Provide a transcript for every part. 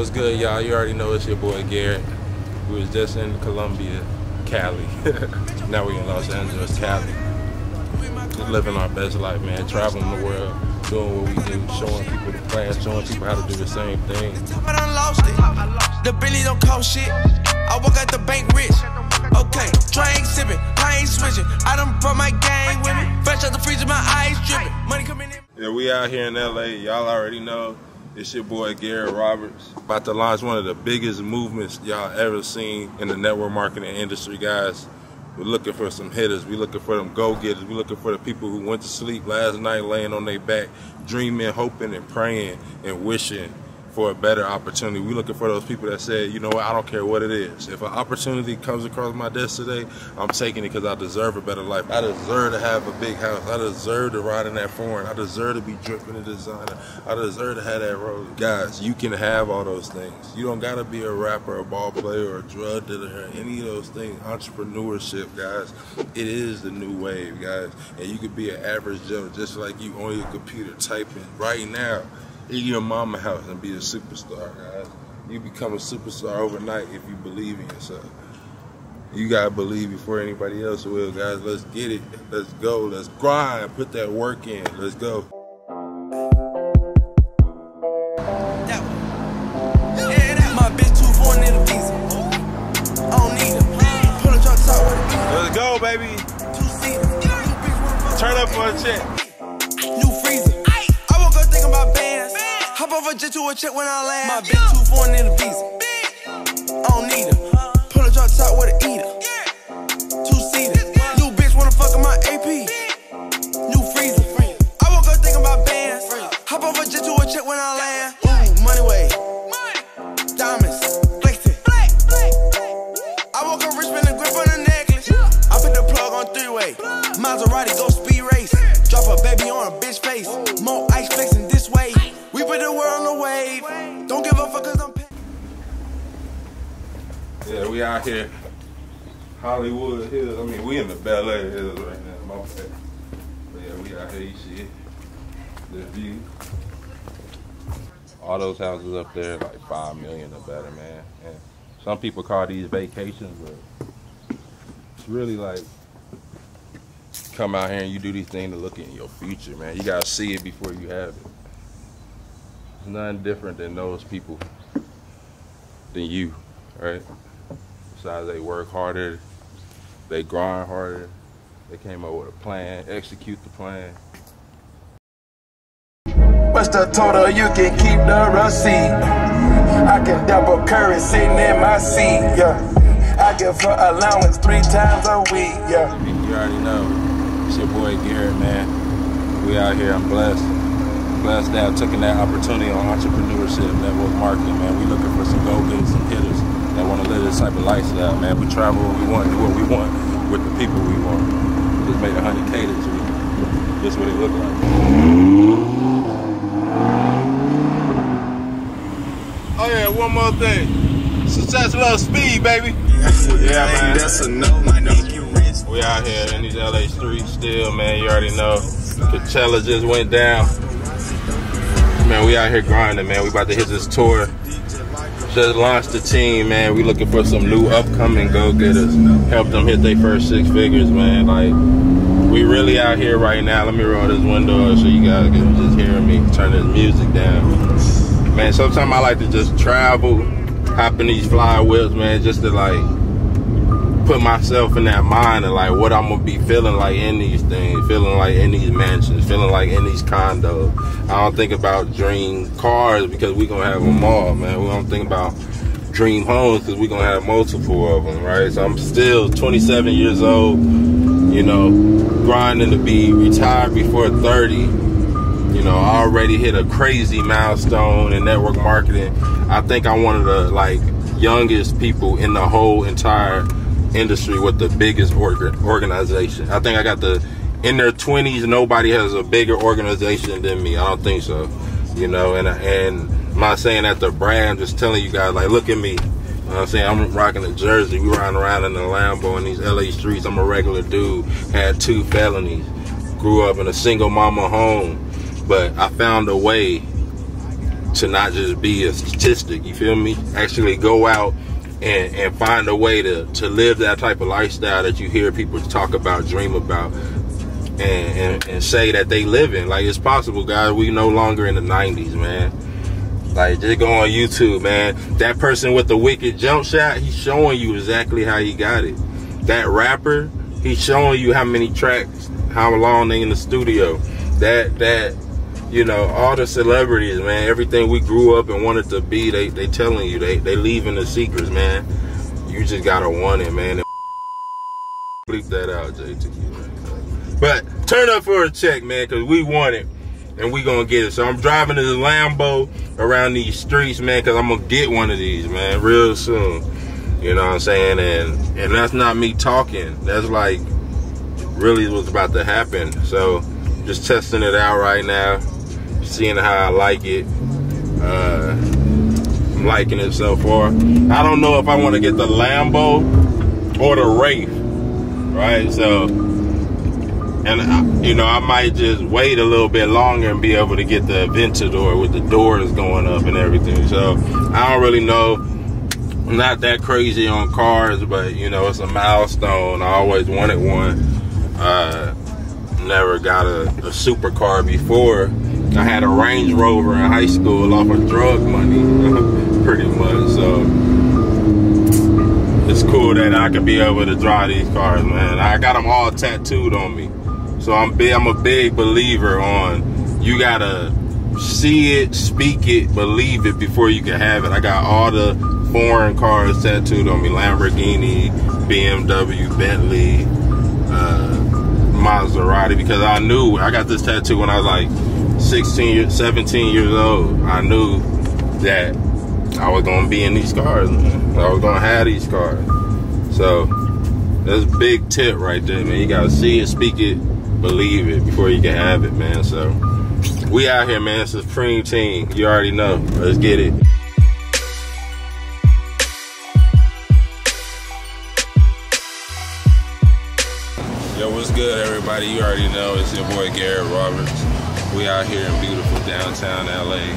What's good, y'all? You already know it's your boy Garrett. We was just in Colombia, Cali. Now we in Los Angeles, Cali. Just living our best life, man. Traveling the world, doing what we do, showing people the plan, showing people how to do the same thing. But I lost it. The Billy don't cost shit. I walk out the bank rich. Okay, drink sipping, I ain't switching. I done brought my gang with me. Fresh out the freezer, my eyes dripping. Money coming in. Yeah, we out here in LA. Y'all already know. It's your boy Garrett Roberts. About to launch one of the biggest movements y'all ever seen in the network marketing industry, guys. We're looking for some hitters. We're looking for them go-getters. We're looking for the people who went to sleep last night laying on their back, dreaming, hoping, and praying and wishing for a better opportunity. We're looking for those people that said, you know what, I don't care what it is. If an opportunity comes across my desk today, I'm taking it because I deserve a better life. I deserve to have a big house. I deserve to ride in that foreign. I deserve to be dripping in designer. I deserve to have that road. Guys, you can have all those things. You don't got to be a rapper, a ball player, or a drug dealer, or any of those things. Entrepreneurship, guys, it is the new wave, guys. And you could be an average Joe just like you on your computer typing right now in your mama house and be a superstar, guys. You become a superstar overnight if you believe in yourself. You gotta believe before anybody else will, guys. Let's get it. Let's go. Let's grind. Put that work in. Let's go. My bitch too foreign in the visa. I don't need her. Pull a truck top with it. Let's go, baby. Turn up for a check. New freezer. I woke up thinking about bands. Hop off a jet to a check when I land. My bitch too foreign in the visa. I don't need her. Pull a drop top with an eater. Two-seater. New bitch wanna fuck in my AP. New freezer. I woke up thinking about bands. Hop off a jet to a check when I land. Ooh, money way. Diamonds. Flexing. I woke up rich, spin a grip on a necklace. I put the plug on three-way. Maserati go speed race. Drop a baby on a bitch face. More ice flexing this way. We put the world on the wave. Don't give a fuck cause I'm paid. Yeah, we out here. Hollywood Hills. I mean, we in the Bel Air Hills right now. My bad. But yeah, we out here. You see it. The view. All those houses up there, like 5 million or better, man. And some people call these vacations, but it's really like come out here and you do these things to look in your future, man. You gotta see it before you have it. It's nothing different than those people than you, right? Besides they work harder, they grind harder, they came up with a plan, execute the plan. What's the total? You can keep the receipt. I can double curry sitting in my seat, yeah. I give her allowance 3 times a week, yeah. You already know, it's your boy Garrett, man. We out here, I'm blessed. Blessed to have taken that opportunity on entrepreneurship, network marketing, man. We looking for some go-getters, some hitters that want to live this type of lifestyle, man. We travel what we want, do what we want with the people we want. Just made 100K this week. This is what it look like. Oh yeah, one more thing. Success loves speed, baby. Yeah, man. That's a no. We out here in these LA streets still, man. You already know. Coachella just went down. Man, we out here grinding, man. We about to hit this tour. Just launched the team, man. We looking for some new upcoming go-getters. Help them hit their first 6 figures, man. Like, we really out here right now. Let me roll this window so you guys can just hear me. Turn this music down. Man, sometimes I like to just travel, hop in these fly wheels, man, just to like put myself in that mind of like what I'm gonna be feeling like in these things, feeling like in these mansions, feeling like in these condos. I don't think about dream cars because we gonna have them all, man. We don't think about dream homes because we gonna have multiple of them, right? So I'm still 27 years old, you know, grinding to be retired before 30. You know, I already hit a crazy milestone in network marketing. I think I'm one of the like youngest people in the whole entire industry with the biggest organization. I think I got in their 20s, nobody has a bigger organization than me. I don't think so, you know, and I'm not saying that to brag, I'm just telling you guys, like, look at me. You know what I'm saying? I'm rocking a jersey. We riding around in the Lambo in these LA streets. I'm a regular dude, had 2 felonies, grew up in a single mama home, but I found a way to not just be a statistic, you feel me? Actually go out and find a way to live that type of lifestyle that you hear people talk about, dream about, and say that they live in. Like, it's possible, guys. We no longer in the 90s, man. Like, just go on YouTube, man. That person with the wicked jump shot, he's showing you exactly how he got it. That rapper, he's showing you how many tracks, how long they in the studio. That you know, all the celebrities, man, everything we grew up and wanted to be, they telling you, they leaving the secrets, man. You just gotta want it, man. Bleep that out, JT. But turn up for a check, man, because we want it and we gonna get it. So I'm driving this Lambo around these streets, man, because I'm gonna get one of these, man, real soon. You know what I'm saying? And that's not me talking. That's like really what's about to happen. So just testing it out right now, seeing how I like it. I'm liking it so far. I don't know if I want to get the Lambo or the Wraith, right? So, and you know, I might just wait a little bit longer and be able to get the Aventador with the doors going up and everything. So I don't really know. I'm not that crazy on cars, but you know, it's a milestone. I always wanted one. Never got a supercar before. I had a Range Rover in high school off of drug money, pretty much. So it's cool that I can be able to drive these cars, man. I got them all tattooed on me. So I'm a big believer on, you gotta see it, speak it, believe it before you can have it. I got all the foreign cars tattooed on me: Lamborghini, BMW, Bentley, Maserati, because I knew, I got this tattoo when I was like 17 years old. I knew that I was gonna be in these cars, man. I was gonna have these cars. So that's a big tip right there, man. You gotta see it, speak it, believe it before you can have it, man. So we out here, man. Supreme team. You already know. Let's get it. Yo, what's good, everybody? You already know it's your boy Garrett Roberts. We out here in beautiful downtown LA.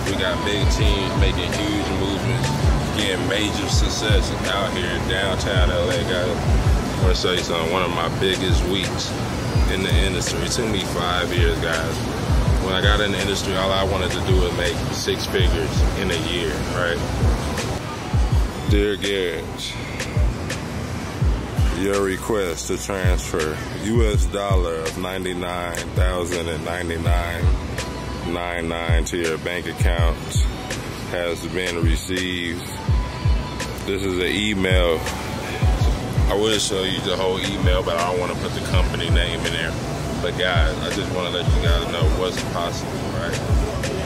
We got big teams making huge movements, getting major success out here in downtown LA, guys. I want to show you something. One of my biggest weeks in the industry. It took me 5 years, guys. When I got in the industry, all I wanted to do was make 6 figures in a year, right? Dear Garrett, your request to transfer US dollar of $99,099.99 to your bank account has been received. This is an email. I would show you the whole email, but I don't want to put the company name in there. But guys, I just want to let you guys know what's possible, right?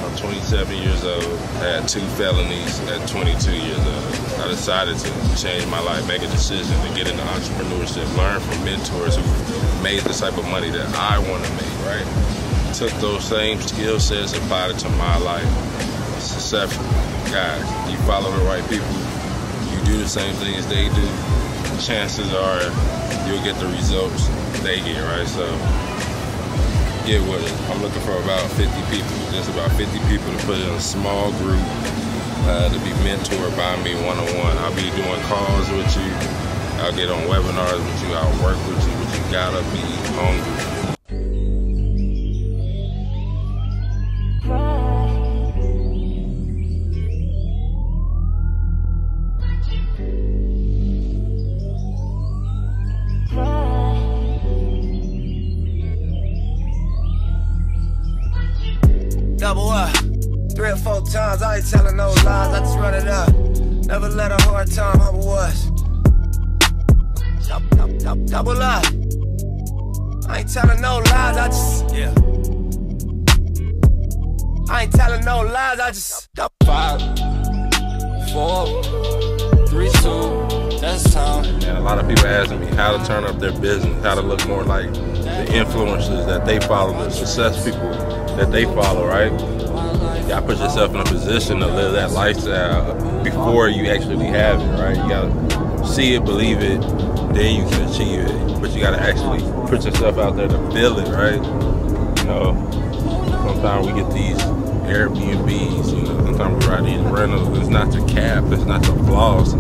I'm 27 years old, I had 2 felonies at 22 years old. I decided to change my life, make a decision to get into entrepreneurship, learn from mentors who made the type of money that I want to make, right? Took those same skill sets, applied it to my life. Successful. Guys, you follow the right people, you do the same thing as they do, chances are you'll get the results they get, right? So get with it. I'm looking for about 50 people, just about 50 people to put in a small group to be mentored by me one-on-one. I'll be doing calls with you. I'll get on webinars with you. I'll work with you, but you gotta be hungry. Double up, 3 or 4 times, I ain't telling no lies, I just run it up. Never let a hard time humble us. Double up, I ain't telling no lies, I just, yeah. I ain't telling no lies, I just 5, 4, 3, 2, that's time. And a lot of people asking me how to turn up their business, how to look more like the influencers that they follow, the success people that they follow, right? You gotta put yourself in a position to live that lifestyle before you actually have it, right? You gotta see it, believe it, then you can achieve it. But you gotta actually put yourself out there to feel it, right? You know, sometimes we get these Airbnbs, you know. Sometimes we ride these rentals. It's not to cap, it's not to floss.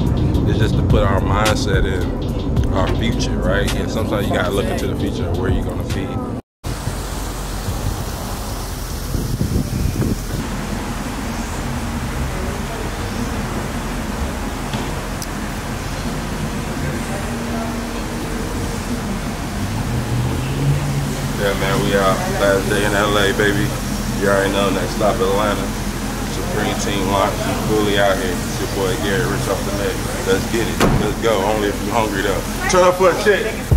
It's just to put our mindset in our future, right? And sometimes you gotta look into the future of where you're gonna be. Yeah, man, we out. Last day in LA, baby. You already know, next stop Atlanta. Supreme Team launch. Fully out here. It's your boy Gary Rich off the net. Let's get it. Let's go. Only if you're hungry though. Turn up for a check.